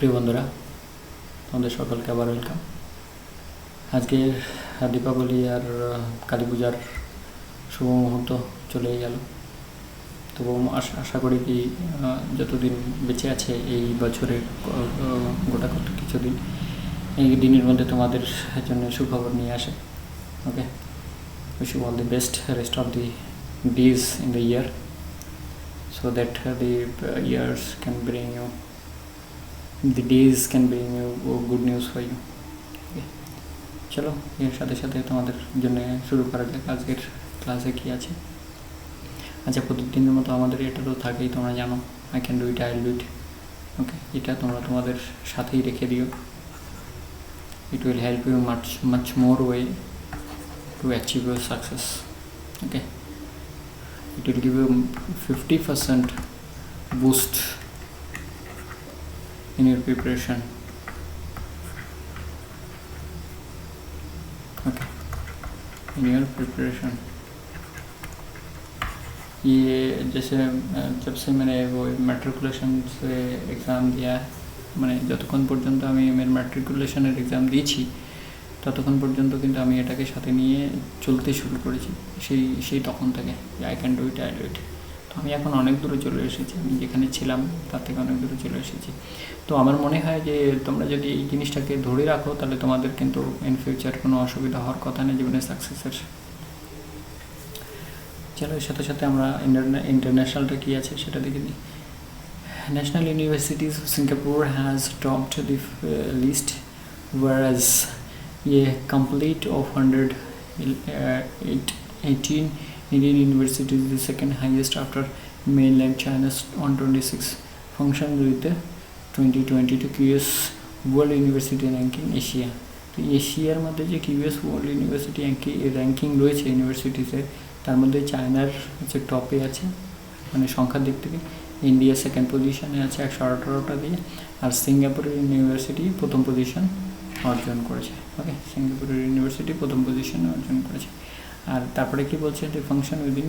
প্রিয় বন্ধুরা, তোমাদের সকলকে আবার ওয়েলকাম। আজকে দীপাবলি আর কালী পূজার শুভ মুহূর্ত চলেই গেল। তবু আশা করি কি যতদিন বেঁচে আছে এই বছরের গোটা কত কিছুদিন, এই দিনের মধ্যে তোমাদের জন্য সুখবর নিয়ে আসে। Okay, wish you all the best rest of the days in the year, so that the years can bring you, the days can bring you good news for you. চলো এর সাথে সাথে তোমাদের জন্য শুরু করা যাক আজকের ক্লাসে কী আছে। আচ্ছা, প্রতিদিনের মতো আমাদের এটা তো থাকেই, তোমরা জানো, I can do it, I will do it. Okay, এটা তোমরা তোমাদের সাথেই রেখে দিও। It will help you much more way to achieve your success. Okay, it will give you 50% boost in your preparation. Okay, in your preparation. ये जैसे जब से मैंने वो मैट्रिकुलेशन से एग्ज़ाम दिया, মানে যতক্ষণ পর্যন্ত আমি আমার ম্যাট্রিকুলেশনের এক্সাম দিয়েছি ততক্ষণ পর্যন্ত কিন্তু আমি এটাকে সাথে নিয়ে চলতে শুরু করেছি, সেই তখন থেকে I can do it, I do it. তো আমি এখন অনেক দূরে চলে এসেছি, আমি যেখানে ছিলাম তার থেকে অনেক দূরে চলে এসেছি। তো আমার মনে হয় যে তোমরা যদি এই জিনিসটাকে ধরে রাখো তাহলে তোমাদের কিন্তু ইন ফিউচার কোনো অসুবিধা হওয়ার কথা নেই জীবনে সাকসেসের। চলো এর সাথে সাথে আমরা ইন্টারন্যাশনালটা কী আছে সেটা দেখে দিই। National Universities of Singapore has topped the list, whereas a complete of 118 Indian universities is the second highest after mainland China's 126 functioned with the 2022 QS World University Ranking Asia. তো এশিয়ার মধ্যে যে QS ওয়ার্ল্ড ইউনিভার্সিটি র্যাঙ্কিং রয়েছে ইউনিভার্সিটিসের, তার মধ্যে চায়নার হচ্ছে টপে আছে, মানে সংখ্যার দিক থেকে। ইন্ডিয়া সেকেন্ড পজিশনে আছে 118টা দিয়ে, আর সিঙ্গাপুরের ইউনিভার্সিটি প্রথম পজিশন অর্জন করেছে। ওকে, সিঙ্গাপুরের ইউনিভার্সিটি প্রথম পজিশনে অর্জন করেছে। আর তারপরে কি বলছে, দি ফাংশন উইদিন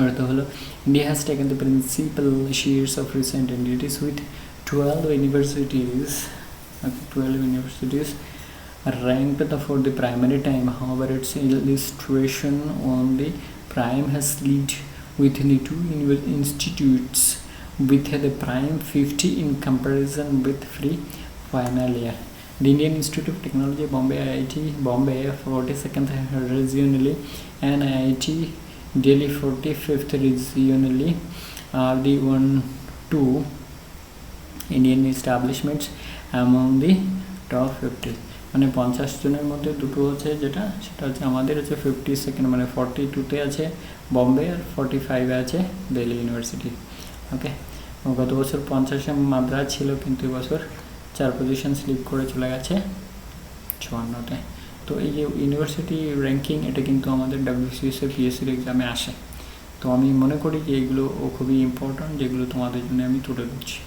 অর্থ হলো India has taken the principal shares of recent entities with 12 universities ranked for the primary time. However, its illustration on the prime has led with the two institutes with the prime 50 in comparison with free final year. The Indian Institute of Technology Bombay, IIT Bombay 42nd regionally and IIT Delhi 45th regionally are the 1-2 Indian establishments among the top 50. মানে 50 জনের মধ্যে দুটো আছে, সেটা হচ্ছে আমাদের হচ্ছে 52nd, মানে 42তে আছে বম্বে আর 45-এ আছে দিল্লি ইউনিভার্সিটি। ওকে, গত বছর 50-এ মাদ্রাজ ছিল, কিন্তু এবছর 4 পজিশন স্লিপ করে চলে গেছে 54-তে। তো এই যে ইউনিভার্সিটি র্যাঙ্কিং, এটা কিন্তু আমাদের WCS এর PSCর এক্সামে আসে। তো আমি মনে করি যে এগুলো খুবই ইম্পর্ট্যান্ট, যেগুলো তোমাদের জন্য আমি তুলে দিচ্ছি।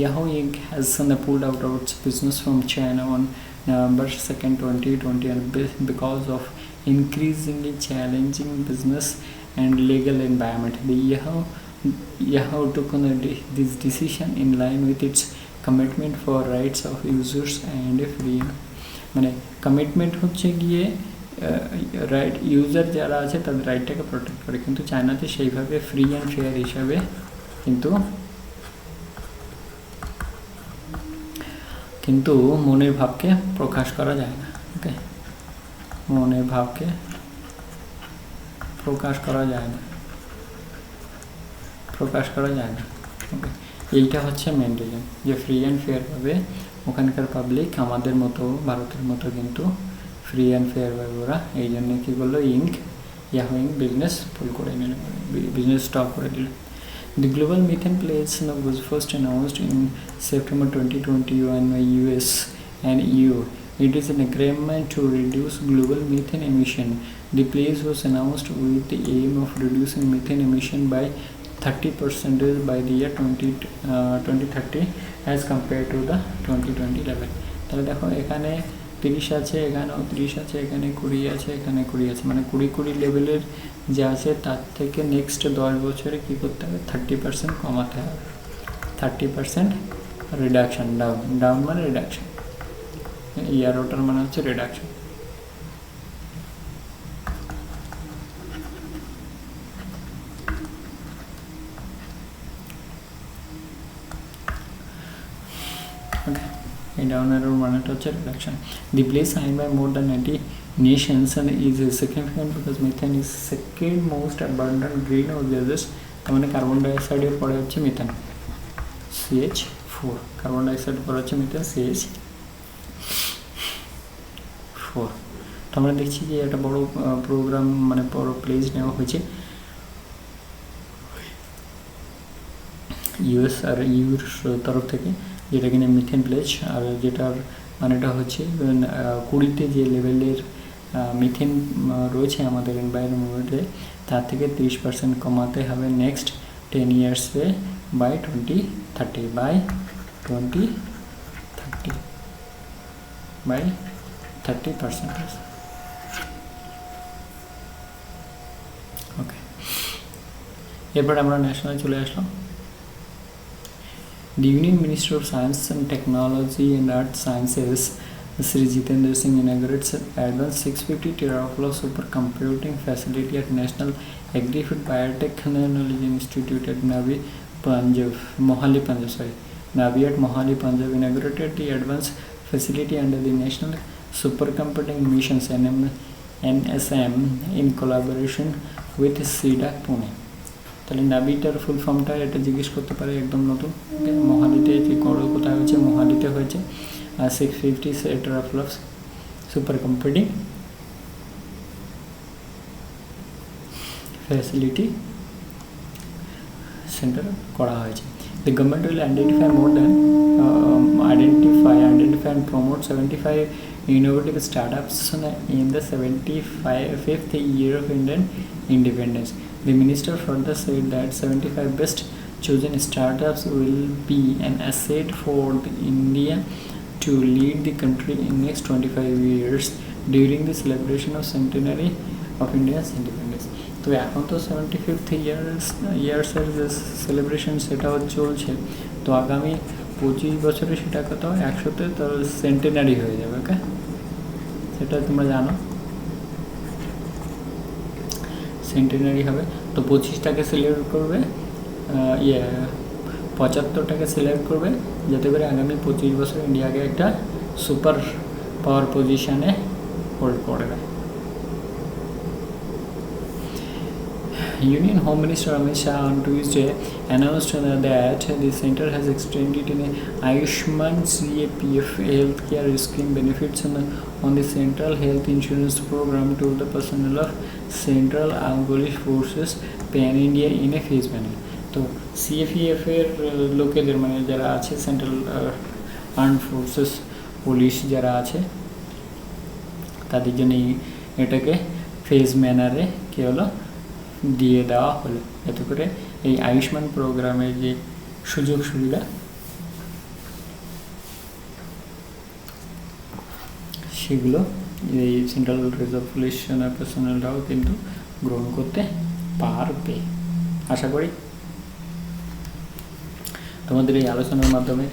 Yahoo Inc. has pulled out of its business from China on November 2nd, 2020, and because of increasingly challenging business and legal environment. The Yahoo took on this decision in line with its commitment for rights of users and free, মানে commitment হচ্ছে গিয়ে right, user যারা আছে তাদের রাইটটাকে protect করে, কিন্তু চায়নাতে সেইভাবে ফ্রি অ্যান্ড ফেয়ার হিসাবে কিন্তু মনের ভাবকে প্রকাশ করা যায় না। ওকে, মনের ভাবকে প্রকাশ করা যায় না। ওকে, এইটা হচ্ছে মেন রিজন যে ফ্রি অ্যান্ড ফেয়ারভাবে ওখানকার পাবলিক আমাদের মতো ভারতের মতো কিন্তু ফ্রি অ্যান্ড ফেয়ারভাবে ওরা এই জন্য কী করলো, ইয়াহু ইঙ্ক বিজনেস পুল করে নিল, বিজনেস স্টপ করে দিল। The global methane pledge was first announced in September 2021 by US and EU. It is an agreement to reduce global methane emission. The pledge was announced with the aim of reducing methane emission by 30% by the year 2030 as compared to the 2020 level. তাহলে দেখো এখানে 30 আছে, এখানেও 30 আছে, এখানে 20 আছে, এখানে 20 আছে, মানে 20 লেভেলের যা আছে তার থেকে নেক্সট 10 বছরে কী করতে হবে, 30% কমাতে হবে। 30% রিডাকশন, ডাউন মানে রিডাকশন, এরোটার মানে হচ্ছে রিডাকশন। down arrow মানেটা হচ্ছে reduction. The place signed by more than 90 nations and is significant because methane is second most abundant greenhouse gases. তার মানে কার্বন ডাইঅক্সাইডের পরে হচ্ছে মিথেন, CH4, কার্বন ডাইঅক্সাইড পরে হচ্ছে মিথেন, CH4। তো আমরা দেখছি যে একটা বড় প্রোগ্রাম মানে বড় প্লেস নেওয়া হয়েছে ইউএস আর ইউর তরফ থেকে, যেটা কিনা মিথেন প্লেজ, আর যেটার মানেটা হচ্ছে 20তে যে লেভেলের মিথেন রয়েছে আমাদের এনভায়রনমেন্টে তার থেকে 30% কমাতে হবে নেক্সট 10 ইয়ার্সে বাই 2030 বাই 30%। ওকে, এরপর আমরা ন্যাশনালে চলে আসলাম। The Union Minister of Science and Technology and Earth Sciences, Sri Jitendra Singh, inaugurates advanced 650 teraflop supercomputing facility at National Agri-Food Biotechnology Institute at Navi at Mohali, Punjab, inaugurated the advanced facility under the National Supercomputing Missions NSM in collaboration with SIDA Pune। তাহলে নাভিটার ফুল ফর্মটা এটা জিজ্ঞেস করতে পারে, একদম নতুন। মোহালিতে যে কোথায় হয়েছে, মোহালিতে হয়েছে 650 teraflops super computing facility centre করা হয়েছে। The government will identify and promote 75 innovative startups in the 75th year of Indian independence. The minister further said that 75 best chosen startups will be an asset for India to lead the country in next 25 years during the celebration of centenary of India's independence. তো এখন তো 75th ইয়ার্সের যে celebration সেটাও চলছে, তো আগামী 25 বছরে সেটা কত 100তে তো সেন্টেনারি হয়ে যাবে। ওকে, সেটা তোমরা জানো, সেন্টেনারি হবে। তো 25টাকে সিলেক্ট করবে, 75টাকে সিলেক্ট করবে, যাতে করে আগামী 25 বছর ইন্ডিয়াকে একটা সুপার পাওয়ার পজিশনে হোল্ড করবে। Union Home Minister Amit Shah on Tuesday announced that the center has extended an Ayushman CAPF healthcare scheme benefits on the Central Health Insurance Program to the personnel of Central Armed Police Forces Pan India in a phase manner. তো CAPF এর লোকেদের মানে যারা আছে central armed forces police যারা আছে তাদের জন্য এটাকে ফেজ ম্যানারে কী হলো দিয়ে দেওয়া হলো, যাতে করে এই আয়ুষ্মান প্রোগ্রামের যে সুযোগ সুবিধা সেগুলো এই সেন্ট্রাল রিজার্ভ পুলিশ পার্সোনালরাও কিন্তু গ্রহণ করতে পারবে। আশা করি তোমাদের এই আলোচনার মাধ্যমে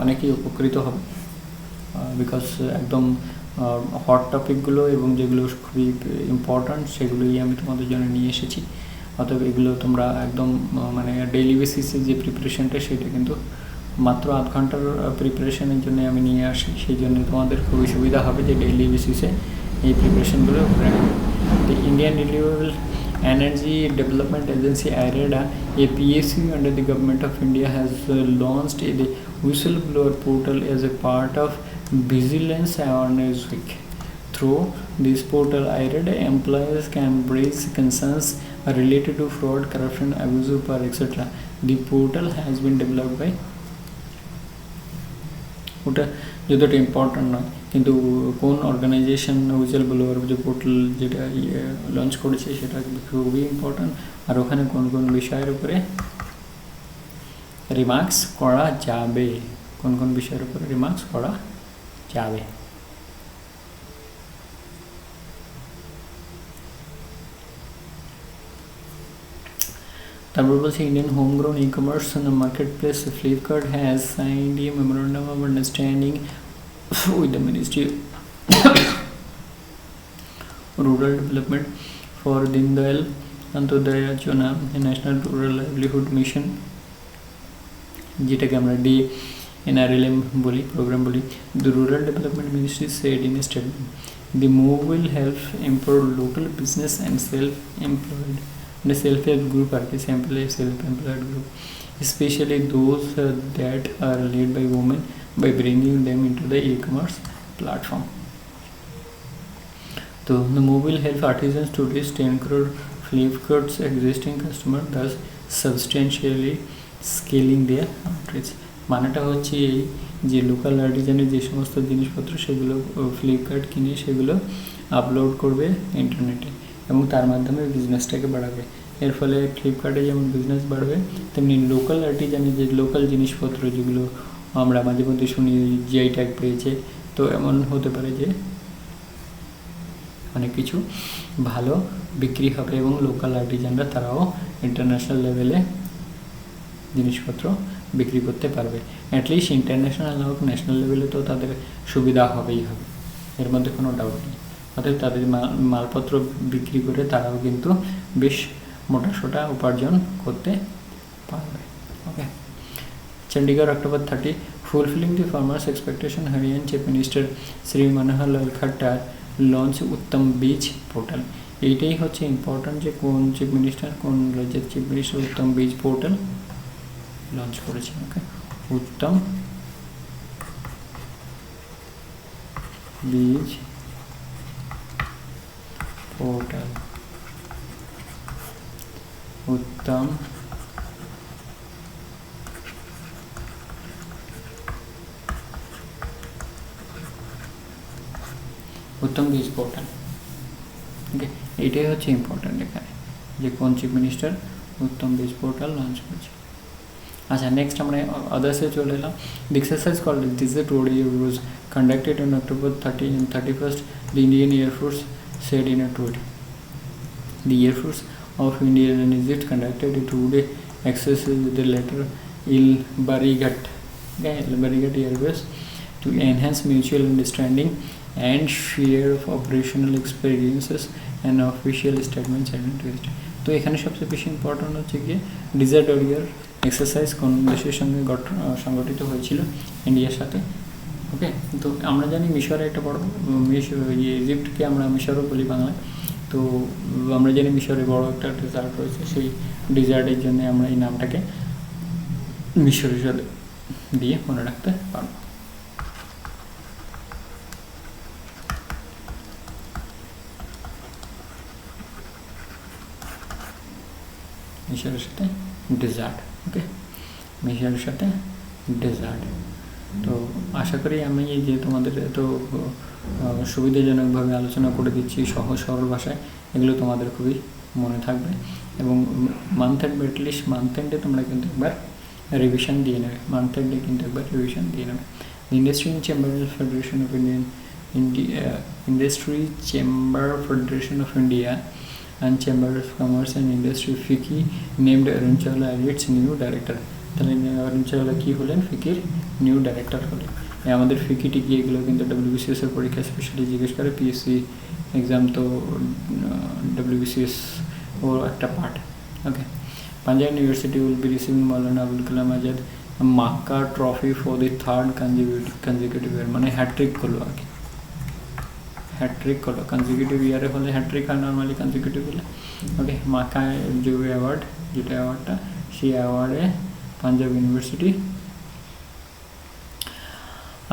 অনেকেই উপকৃত হবে, বিকজ একদম হট টপিকগুলো এবং যেগুলো খুবই ইম্পর্ট্যান্ট সেগুলোই আমি তোমাদের জন্য নিয়ে এসেছি। অতএব এগুলো তোমরা একদম মানে ডেইলি বেসিসে যে প্রিপারেশনটা সেটা কিন্তু মাত্র আধ ঘন্টার প্রিপারেশনের জন্য আমি নিয়ে আসি, সেই জন্য তোমাদের খুবই সুবিধা হবে যে ডেইলি বেসিসে এই প্রিপারেশনগুলো করে নেবে। The Indian Renewable Energy Development Agency IREDA, a PSU under the Government of India, has launched the whistleblower portal as a part of Vigilance Awareness Week. Through this portal, IREDA employees can raise concerns related to fraud, corruption, abuse of power, etc. The portal has been developed by ওটা যতটা important নয়, কিন্তু কোন organisation whistle blower যে portal যেটা launch করেছে সেটা খুবই ইম্পর্ট্যান্ট। আর ওখানে কোন কোন বিষয়ের উপরে রিমার্কস করা যাবে, কোন কোন বিষয়ের উপরে রিমার্কস করা যাবে। তারপর বলছে Indian homegrown e commerce market place Flipkart has signed A memorandum of understanding with the Ministry of Rural Development for Deen Dayal Antyodaya Yojana, National Rural Livelihood Mission, যেটাকে আমরা DNRLM বলি, প্রোগ্রাম বলি. The Rural Development Ministry said in a statement, the move will help empower local business and self-employed, the self-help group, self-employed group, especially those that are led by women, by bringing them into the e-commerce platform. So the move will help artisans to reach 10 crore Flipkart's existing customer, thus substantially scaling their outreach. মানেটা হচ্ছে এই যে local আর্টিজানের যে সমস্ত জিনিসপত্র সেগুলো Flipkart কিনে সেগুলো আপলোড করবে ইন্টারনেটে এবং তার মাধ্যমে বিজনেসটাকে বাড়াবে. এর ফলে ফ্লিপকার্টে যেমন বিজনেস বাড়বে তেমনি লোকাল আর্টিজানের যে লোকাল জিনিসপত্র যেগুলো আমরা মাঝে মধ্যে শুনি জিআই ট্যাগ পেয়েছে, তো এমন হতে পারে যে অনেক কিছু ভালো বিক্রি হবে এবং লোকাল আর্টিজানরা তারাও ইন্টারন্যাশনাল লেভেলে জিনিসপত্র বিক্রি করতে পারবে. অ্যাটলিস্ট ইন্টারন্যাশনাল হোক ন্যাশনাল লেভেলে তো তাদের সুবিধা হবেই হবে, এর মধ্যে কোনো ডাউট নেই. অর্থাৎ তাদের মালপত্র বিক্রি করে তারাও কিন্তু বেশ মোটাসোটা উপার্জন করতে পারবে. ওকে. Chandigarh, October 30, fulfilling the farmers' expectation, Haryana Chief Minister Sri Manohar Lal Khattar launched Uttam Beej portal. এইটাই হচ্ছে ইম্পর্টেন্ট যে কোন চিফ মিনিস্টার, কোন রাজ্যের চিফ মিনিস্টার উত্তম বীজ পোর্টাল লঞ্চ করেছেন. ওকে, উত্তম বীজ পোর্টাল, উত্তম বীজ পোর্টাল. ওকে, এইটাই হচ্ছে ইম্পর্ট্যান্ট এখানে যে কোন চিফ মিনিস্টার উত্তম বীজ পোর্টাল লঞ্চ করেছে. আচ্ছা, নেক্সট আমরা আদার্সে চলে এলাম. The exercise called digit audio was conducted on October 30 and 31st. The Indian Air Force said in a tweet, the Air Force of India and Egypt conducted a two-day exercise with the latter Il Barigat Airways to enhance mutual understanding and share of operational experiences and official statements and interest. তো এখানে সবচেয়ে বেশি important হচ্ছে গিয়ে dessert warrior exercise কোন দেশের সঙ্গে সংগঠিত হয়েছিল, ইন্ডিয়ার সাথে. ওকে, তো আমরা জানি মিশরে একটা বড় ইজিপ্টকে আমরা মিশরও বলি বাংলায়. তো আমরা জানি মিশরে বড় একটা ডেজার্ট রয়েছে, সেই ডেজার্টের জন্য আমরা এই নামটাকে মিশরের সাথে দিয়ে মনে রাখতে পারবো. মিশরের সাথে ডেজার্ট. ওকে, মিশরের সাথে ডেজার্ট. তো আশা করি আমি এই যে তোমাদের এত সুবিধাজনকভাবে আলোচনা করে দিচ্ছি সহজ সরল ভাষায়, এগুলো তোমাদের খুবই মনে থাকবে এবং মান্থ এন্ড অ্যাটলিস্ট মান্থ এন্ডে তোমরা কিন্তু একবার রিভিশন দিয়ে নেবে. মান্থ এন্ডে কিন্তু একবার রিভিশন দিয়ে নেবে. Industry chamber federation of industry chamber federation of India and Chamber of Commerce and Industry FICCI named Arun Chawla as its new director. তাহলে অরুণ চাওলা কী হলেন, ফিকির নিউ ডাইরেক্টর হলেন. আমাদের ফিকি টিকি এগুলো কিন্তু WBCS এর পরীক্ষা স্পেশালি জিজ্ঞেস করে, পিএসসি এক্সাম তো WBCS ওর একটা part. Okay, Punjab University will be receiving Maulana Abul Kalam Azad MAKA trophy for the third consecutive year, মানে হ্যাট্রিক করলো আর কি, হ্যাট্রিক করলো. কনজিকিউটিভ ইয়ারে হলে হ্যাট্রিক হয় নর্মালি, কনজিকিউটিভ হলে. ওকে, মাক্কা যে অ্যাওয়ার্ড, যেটা অ্যাওয়ার্ডটা, সেই অ্যাওয়ার্ডে Punjab University.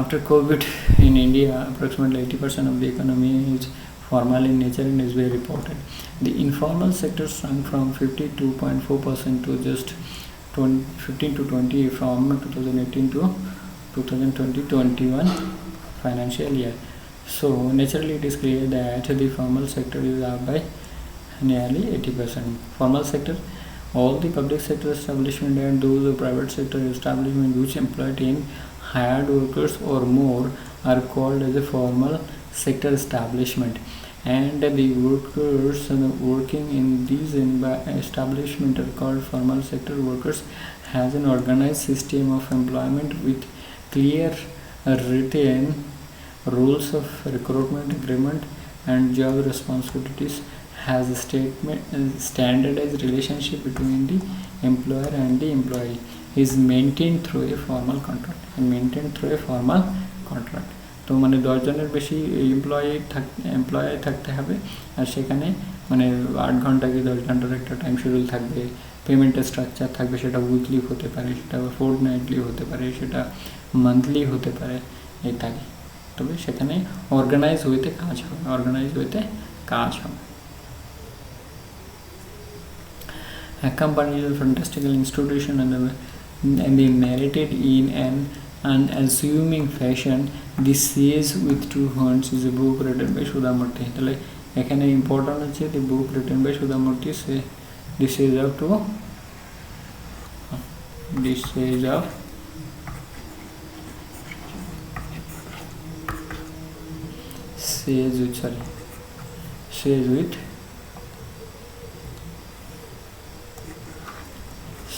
After COVID in India, approximately 80% of the economy is formal in nature and is very reported. The informal sector shrunk from 52.4% to just 15 to 20 from 2018 to 2020-21 financial year. So naturally it is clear that the formal sector is up by nearly 80%. Formal sector, all the public sector establishment and those private sector establishment which employ 10 hired workers or more are called as a formal sector establishment. and the workers working in these establishments are called formal sector workers, has an organized system of employment with clear written rules of recruitment agreement and job responsibilities, has a standardized relationship between the employer and the employee, is maintained through a formal contract. তো মানে 10 জনের বেশি employee থাকতে হবে, আর সেখানে মানে 8 ঘন্টা কি 10 ঘন্টার একটা টাইম শিডিউল থাকবে, পেমেন্টের স্ট্রাকচার থাকবে, সেটা উইকলি হতে পারে, সেটা ফোর্টনাইটলি হতে পারে, সেটা মান্থলি হতে পারে ইত্যাদি। তবে সেখানে অর্গানাইজ ওয়েতে কাজ হবে। Accompanied a fantastical institution and they narrated in an unassuming fashion, This Sage with Two Horns is a book written by Sudha Murty. তাহলে এখানে ইম্পর্টেন্ট হচ্ছে the book written by Sudha Murty, The Sage of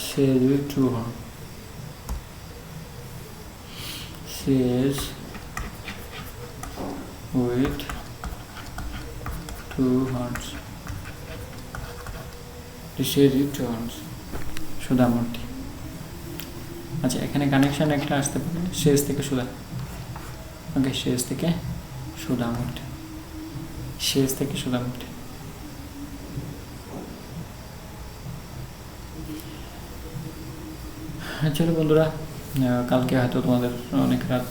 Sage with Two Horns. Sage with Two Horns. The Sage with Two Horns. সুধা মূর্তি। আচ্ছা, এখানে connection একটা আসতে পারে শেষ থেকে সুধা। ওকে, শেষ থেকে সুধা মূর্তি। চলো বন্ধুরা, কালকে হয়তো তোমাদের অনেক রাত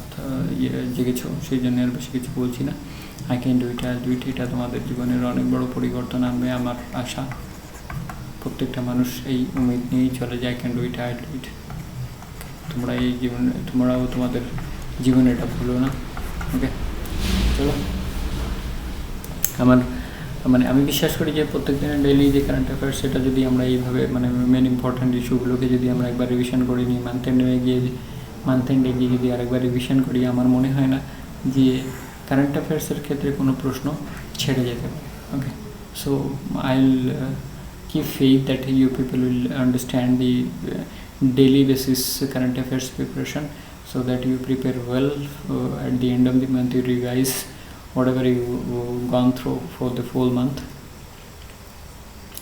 জেগেছো, সেই জন্য আর বেশি কিছু বলছি না। আই ক্যান ডু ইট, এটা তোমাদের জীবনের অনেক বড় পরিবর্তন আনবে আমার আশা। প্রত্যেকটা মানুষ এই উম্মিদ নিয়েই চলে যায়, আই ক্যান ডু ইট। তোমরাও তোমাদের জীবনে এটা ভুলো না। ওকে, চলো। আমি বিশ্বাস করি যে প্রত্যেক দিনের ডেইলি যে কারেন্ট অ্যাফেয়ার্স, সেটা যদি আমরা এইভাবে মেন ইম্পর্ট্যান্ট ইস্যুগুলোকে যদি আমরা একবার রিভিশন করে নিই, মান্থ এন্ডে গিয়ে যদি আরেকবার রিভিশন করি, আমার মনে হয় না যে কারেন্ট অ্যাফেয়ার্সের ক্ষেত্রে কোনো প্রশ্ন ছেড়ে যেতে পারে। Okay, so I will keep faith that you people will understand the daily basis current affairs preparation, so that you prepare well. At the end of the month, you revise whatever you gone through for the full month,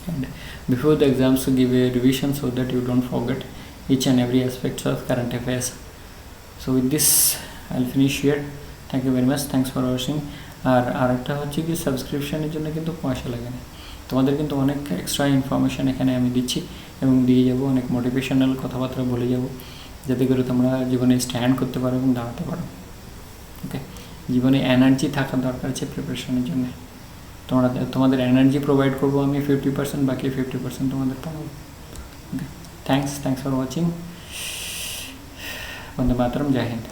and before the exams, to give a revision so that you don't forget each and every aspect of current affairs. So with this, I'll finish here. Thank you very much. Thanks for watching. আর একটা হচ্ছে কি, সাবস্ক্রিপশনের জন্য কিন্তু পয়সা লাগে না। তোমাদের কিন্তু অনেক এক্সট্রা ইনফরমেশান এখানে আমি দিচ্ছি এবং দিয়ে যাব, অনেক মোটিভেশনাল কথাবার্তা বলে যাব, যাতে করে তোমরা জীবনে স্ট্যান্ড করতে পারো এবং দাঁড়াতে পারো। ওকে, জীবনে এনার্জি থাকা দরকার আছে প্রিপারেশনের জন্য। তোমাদের এনার্জি প্রোভাইড করবো আমি 50%, বাকি 50% তোমাদের পাবো। Okay, thanks for watching. বন্দে মাতরম, জয় হিন্দ।